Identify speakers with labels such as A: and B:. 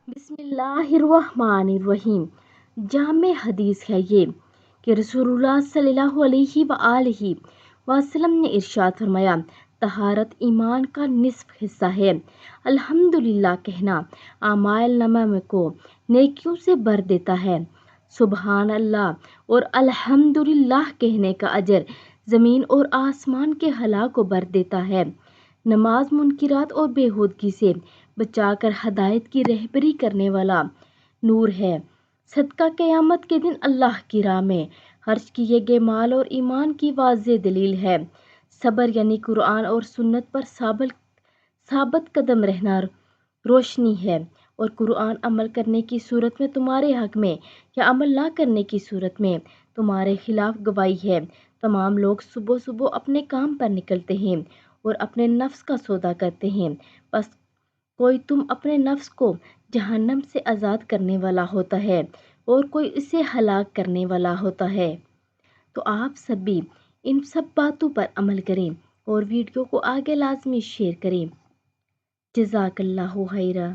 A: بسم اللہ الرحمن الرحیم۔ جامع حدیث ہے یہ کہ رسول اللہ صلی اللہ علیہ وآلہ وسلم نے ارشاد فرمایا، طہارت ایمان کا نصف حصہ ہے۔ الحمدللہ کہنا اعمال نامہ کو نیکیوں سے بھر دیتا ہے۔ سبحان اللہ اور الحمدللہ کہنے کا اجر زمین اور آسمان کے خلا کو بھر دیتا ہے۔ نماز منکرات اور بےہودگی سے بچا کر ہدایت کی رہبری کرنے والا نور ہے۔ صدقہ قیامت کے دن اللہ کی راہ میں خرچ کیے گئے مال اور ایمان کی واضح دلیل ہے۔ صبر یعنی قرآن اور سنت پر ثابت قدم رہنا روشنی ہے، اور قرآن عمل کرنے کی صورت میں تمہارے حق میں یا عمل نہ کرنے کی صورت میں تمہارے خلاف گواہی ہے۔ تمام لوگ صبح صبح اپنے کام پر نکلتے ہیں اور اپنے نفس کا سودا کرتے ہیں، بس کوئی تم اپنے نفس کو جہنم سے آزاد کرنے والا ہوتا ہے اور کوئی اسے ہلاک کرنے والا ہوتا ہے۔ تو آپ سبھی ان سب باتوں پر عمل کریں اور ویڈیو کو آگے لازمی شیئر کریں۔ جزاک اللہ خیرہ۔